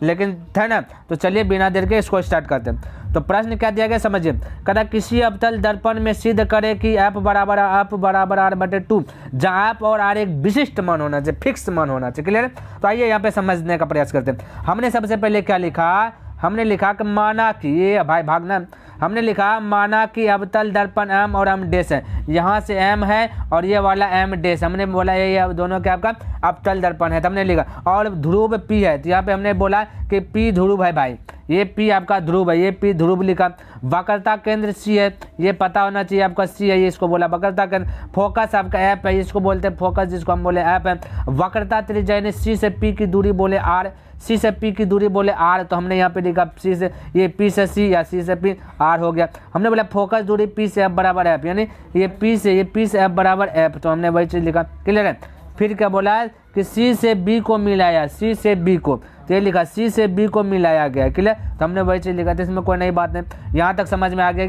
लेकिन था ना। तो चलिए बिना देर के इसको स्टार्ट करते हैं। तो प्रश्न क्या दिया गया समझिए, कहता किसी अवतल दर्पण में सिद्ध करे कि f बराबर r/2, जहाँ f और r एक विशिष्ट मान होना चाहिए, फिक्स मान होना चाहिए। क्लियर है? तो आइए यहाँ पे समझने का प्रयास करते हैं। हमने सबसे पहले क्या लिखा, हमने लिखा कि माना कि ये भाई भागना, हमने लिखा माना कि अवतल दर्पण m और m डैश है, यहाँ से m है और ये वाला m डैश, हमने बोला ये दोनों क्या आपका अवतल दर्पण है। तो हमने लिखा और ध्रुव p है, तो यहाँ पे हमने बोला कि p ध्रुव है भाई, ये p आपका ध्रुव है, ये p ध्रुव लिखा। वक्रता केंद्र c है, ये पता होना चाहिए आपका c है, ये इसको बोला वक्रता केंद्र। फोकस आपका f है, इसको बोलते हैं फोकस, जिसको हम बोले f है। वक्रता त्रिज्या यानी c से p की दूरी बोले r, c से p की दूरी बोले r, तो हमने यहाँ पे लिखा c से ये p से c या c से p r हो गया। हमने बोला फोकस दूरी p से f बराबर f, यानी ये p से f बराबर f, तो हमने वही चीज़ लिखा। क्लियर है? फिर क्या बोला कि c से b को मिलाया, c से b को, तो ये लिखा c से b को मिलाया गया। क्लियर? तो हमने वही चीज़ लिखा था, इसमें कोई नई बात नहीं। यहाँ तक समझ में आ गई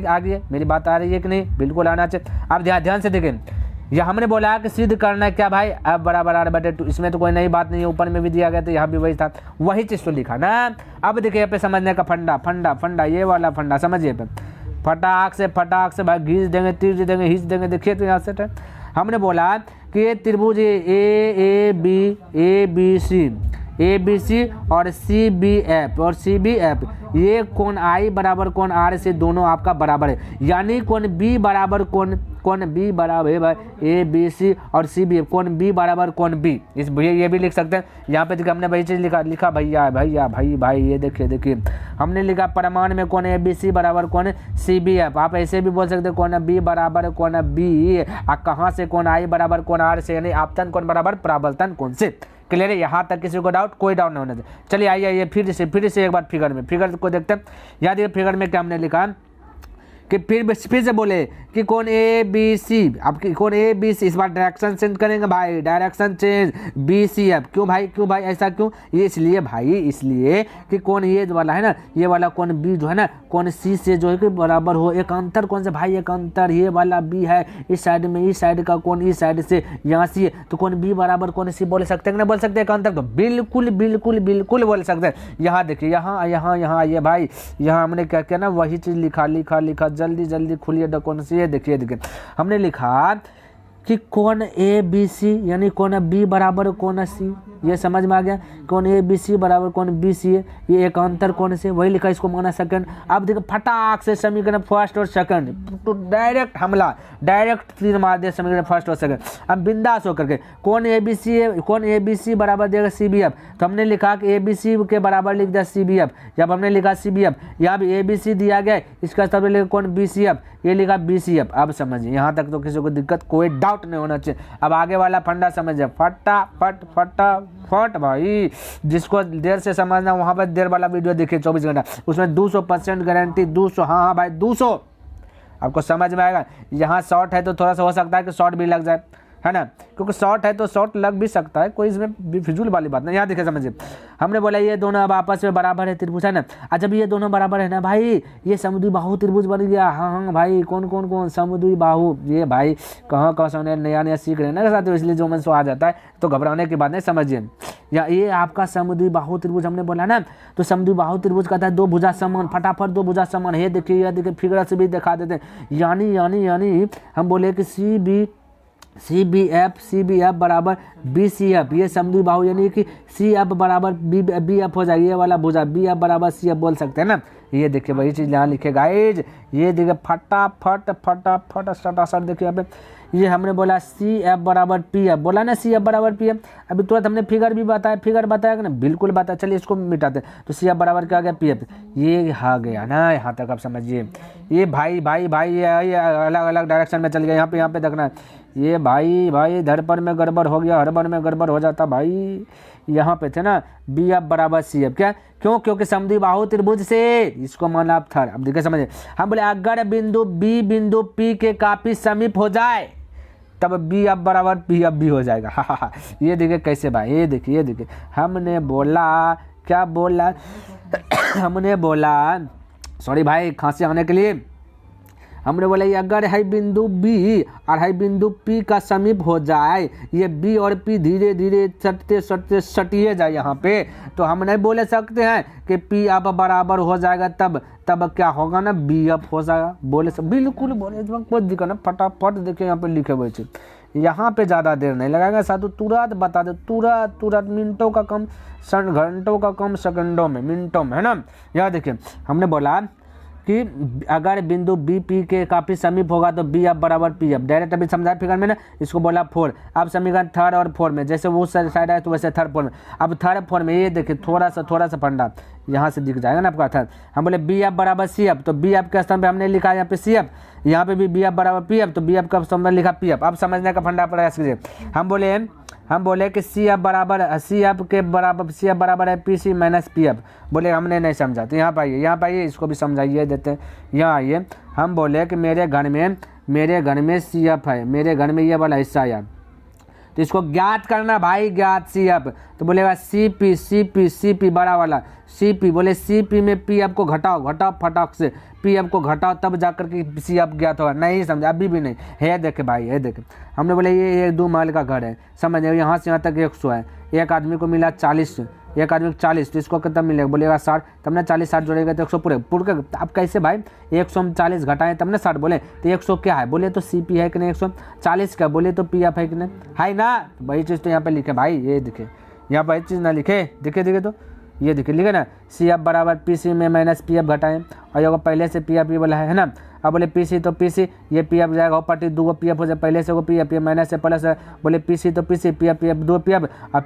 मेरी बात आ रही है कि नहीं? बिल्कुल आना चाहिए। अब ध्यान से देखें, यह हमने बोला कि सिद्ध करना है क्या भाई, f बराबर r/2, इसमें तो कोई नई बात नहीं है, ऊपर में भी दिया गया तो यहाँ भी वही था, वही चीज़ तो लिखा ना। अब देखिए यहाँ पे समझने का फंडा, ये वाला फंडा समझिए पे, फटाक से भाई घींच देंगे, तीर देंगे, खींच देंगे। देखिए तो यहाँ से हमने बोला कि ये त्रिभुज ए बी सी और सी बी एफ, ये कोण आई बराबर कोण आर से दोनों आपका बराबर है, यानी कोण बी बराबर कोण बी बराबर है भाई ए बी सी और सी बी एफ, कोण बी बराबर कोण बी। इस ये भी लिख सकते हैं। यहाँ पे देखिए हमने वही चीज़ लिखा भाई ये देखिए हमने लिखा प्रमाण में कोण ए बी सी बराबर कोण सी बी एफ। आप ऐसे भी बोल सकते हैं कोण बी बराबर कोण बी, और कहाँ से कोण आई बराबर कोण आर से, यानी आपतन कोण बराबर परावर्तन कोण से। क्लियर है? यहाँ तक किसी को डाउट, कोई डाउट नहीं होना चाहिए। चलिए आइए फिर से एक बार फिगर को देखते हैं। याद है फिगर में क्या हमने लिखा कि फिर से बोले कि कौन ए बी सी, आपकी कौन ए बी सी, इस बार डायरेक्शन चेंज करेंगे भाई, direction change B C F. क्यों भाई ऐसा क्यों? ये इसलिए कि कौन ये वाला है ना, ये वाला कौन बी जो है ना, कौन सी से जो है कि बराबर हो, एक अंतर कौन से भाई, एक अंतर ये वाला बी है इस साइड में, इस साइड का कौन इस साइड से यहाँ सी है, तो कौन बी बराबर कौन सी बोल सकते हैं ना, बोल सकते हैं एक अंतर, तो बिल्कुल बोल सकते हैं। यहाँ देखिए यहाँ ये भाई, यहाँ हमने क्या किया ना, वही चीज़ लिखा, जल्दी खुलिए कौन सी, देखिए हमने लिखा कि कौन ए बी सी यानी कौन बी बराबर कौन सी, ये समझ में आ गया। कौन ए बी सी बराबर कौन बी सी है, ये एक अंतर कौन से, वही लिखा, इसको माना सेकंड। अब देखो फटाक से समीकरण फर्स्ट और सेकंड, तो डायरेक्ट हमला, डायरेक्ट तीर मार दे समीकरण फर्स्ट और सेकंड। अब बिंदास होकर के कौन ए बी सी है, कौन ए बी सी बराबर देगा सी बी एफ, तो हमने लिखा कि ए बी सी के बराबर लिख दिया सी बी एफ। जब हमने लिखा सी बी एफ, यहाँ भी ए बी सी दिया गया, इसका सब लिखा कौन बी सी एफ, ये लिखा बी सी एफ। अब समझिए यहाँ तक तो किसी को दिक्कत, कोई डाउट नहीं होना चाहिए। अब आगे वाला फंडा समझिए, फटाफट भाई, जिसको देर से समझना वहां पर देर वाला वीडियो देखिए 24 घंटा, उसमें 200% गारंटी, 200, हाँ भाई 200 आपको समझ में आएगा। यहाँ शॉर्ट है तो थोड़ा सा हो सकता है कि शॉर्ट भी लग जाए, है ना, क्योंकि शॉर्ट है तो शॉर्ट लग भी सकता है, कोई इसमें फिजूल वाली बात नहीं। यहाँ देखिए समझिए, हमने बोला ये दोनों अब आपस में बराबर है त्रिभुज, है ना। जब ये दोनों बराबर है ना भाई, ये समुद्री बाहु त्रिभुज बन गया। हाँ भाई, कौन समुद्री बाहु, ये भाई कहाँ से नया सीख रहे हैं ना साथियों, इसलिए जो मन सो आ जाता है, तो घबराने की बात नहीं, समझिए। या ये आपका समुद्री बाहु त्रिभुज हमने बोला ना, तो समुद्री बाहु त्रिभुज कहता है दो भुजा समान, फटाफट दो भुजा समान है। देखिए फिगर से भी दिखा देते हैं, यानी हम बोले कि सी बी एफ बराबर बी सी एफ, ये समुद्री बाहु यानी कि सी एफ बराबर बी एफ हो जाएगी, ये वाला भुजा बी एफ बराबर सी एफ बोल सकते हैं ना। ये देखिए वही चीज़ यहाँ लिखे गाइज, ये देखिए फटाफट सटासट देखिए यहाँ पे, ये हमने बोला सी एफ बराबर पी एफ, बोला ना सी एफ बराबर पी एफ। अभी तुरंत हमने फिगर भी बताया ना, बिल्कुल बताया। चलिए इसको मिटाते हैं, तो सी एफ बराबर क्या आ गया, पी एफ, ये आ गया ना। यहाँ तक आप समझिए, ये भाई ये अलग अलग डायरेक्शन में चल गया। यहाँ पे देखना है, ये भाई धरपर में गड़बड़ हो गया, हरबर में गड़बड़ हो जाता भाई। यहाँ पे थे ना बी एफ बराबर सी एफ, क्या क्योंकि समुद्री बाहु त्रिभुज से इसको माना आप थर। अब देखिए समझिए, हम बोले अगर बिंदु बी बिंदु पी के काफी समीप हो जाए तब बी एफ बराबर पी एफ भी हो जाएगा। ये देखिए कैसे भाई, ये देखिए हमने बोला, क्या बोला हमने बोला, सॉरी भाई खांसी आने के लिए, हमने बोला ये अगर है बिंदु बी और है बिंदु पी का समीप हो जाए, ये बी और पी धीरे धीरे सटते सटते सटिए जाए यहाँ पे, तो हम नहीं बोले सकते हैं कि पी अब बराबर हो जाएगा, तब क्या होगा ना, बी अप हो जाएगा। बोले सब बिल्कुल बोले, कोई दिक्कत ना, फटाफट देखिए यहाँ पे लिखे हुए थे। यहाँ पे ज़्यादा देर नहीं लगाएगा साधु, तुरंत बता दे, तुरंत मिनटों का कम घंटों का कम सेकंडों में, मिनटों में, है ना। यहाँ देखिए हमने बोला कि अगर बिंदु बी पी के काफ़ी समीप होगा तो बी अब बराबर पी अब। डायरेक्ट अभी समझाया फिगर में ना, इसको बोला 4। अब समीकरण 3rd और 4 में, जैसे वो साइड है तो वैसे 3rd 4 में। अब 3rd 4 में ये देखिए थोड़ा सा फंडा यहाँ से दिख जाएगा ना आपका था। हम बोले बी अब बराबर सी अब, तो बी अब के स्थान पे हमने लिखा यहाँ पे सी अब, यहाँ पे भी बी अब बराबर पी अब, तो बी अब का स्थान पे लिखा पी अब। अब समझने का फंडा प्रयास कीजिए। हम बोले कि सी अब बराबर सी अब बराबर है पी सी माइनस पी अब। बोले हमने नहीं समझा, तो यहाँ पे आइए इसको भी समझाइए देते हैं। यहाँ आइए, हम बोले कि मेरे घर में सी एफ है, मेरे घर में ये वाला हिस्सा है, तो इसको ज्ञात करना भाई, ज्ञात सी एफ। तो बोलेगा सी पी बड़ा वाला सी पी। बोले सी पी में पी एफ को घटाओ फटाक से, पी एफ को घटाओ तब जाकर के सी एफ ज्ञात होगा। नहीं समझा, अभी भी नहीं है। देखे भाई, है देखे, हमने बोले ये 2 महल का घर है, समझ यहाँ से यहाँ तक 100 है, एक आदमी को मिला 40, एक आदमी को 40, तो इसको कितना मिलेगा, बोलेगा 60, तब ना 40 जोड़ेगा तो 100 पूरे अब कैसे भाई 100 में 40 घटाएं तब ना 60। बोले तो 100 क्या है, बोले तो सी पी है कि नहीं, 140 का, बोले तो पी एफ है कि नहीं, है ना। वही चीज़ तो यहाँ पे लिखे भाई, ये दिखे यहाँ पर चीज़ ना लिखे, दिखे तो ये देखिए लिखे ना, सी एफ बराबर पी सी में माइनस पी एफ घटाएं, और ये पहले से पी एफ ये वाला है ना। अब बोले पी सी तो पी सी, ये पी एफ जाएगा पट्टी 2 पी एफ हो जाए, पहले से वो पी एफ माइनस से प्लस है। बोले पी सी तो P C, P F 2 P F, अब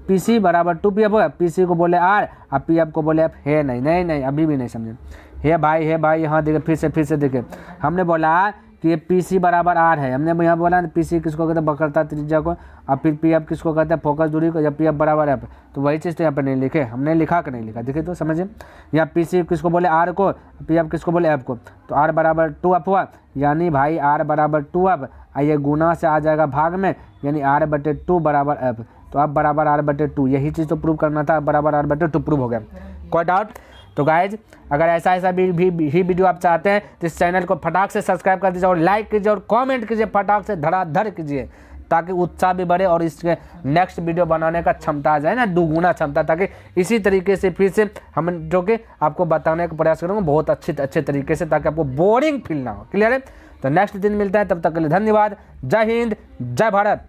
पी सी बराबर 2 पी एफ हो, पी सी को बोले आर, अब पी एफ को बोले एफ। है नहीं अभी भी नहीं समझे। है भाई यहाँ देखिए फिर से देखिए, हमने बोला कि ये पी सी बराबर आर है, हमने यहाँ बोला पी सी किसको कहते हैं, वक्रता त्रिज्या को, और फिर पी एफ किसको कहते हैं, फोकस दूरी को, जब पी एफ बराबर एफ। तो वही चीज़ तो यहाँ पर नहीं लिखे, हमने लिखा कि नहीं लिखा, देखिए तो समझिए। यहाँ पी सी किसको बोले आर को, पी एफ किसको बोले एफ को, तो आर बराबर 2 एफ हुआ, यानी भाई आर बराबर 2 एफ, ये गुना से आ जाएगा भाग में, यानी r/2 बराबर एफ। तो अब बराबर r/2, यही चीज़ तो प्रूव करना था, बराबर r/2 प्रूव हो गया। कोई डाउट? तो गाइज अगर ऐसा भी वीडियो आप चाहते हैं तो इस चैनल को फटाक से सब्सक्राइब कर दीजिए और लाइक कीजिए और कमेंट कीजिए, फटाक से धड़ाधड़ कीजिए, ताकि उत्साह भी बढ़े और इसके नेक्स्ट वीडियो बनाने का क्षमता आ जाए ना, 2 गुना क्षमता, ताकि इसी तरीके से फिर से हम जो कि आपको बताने का प्रयास करूँगा बहुत अच्छे तरीके से, ताकि आपको बोरिंग फील ना हो। क्लियर है? तो नेक्स्ट दिन मिलता है, तब तक के लिए धन्यवाद। जय हिंद, जय भारत।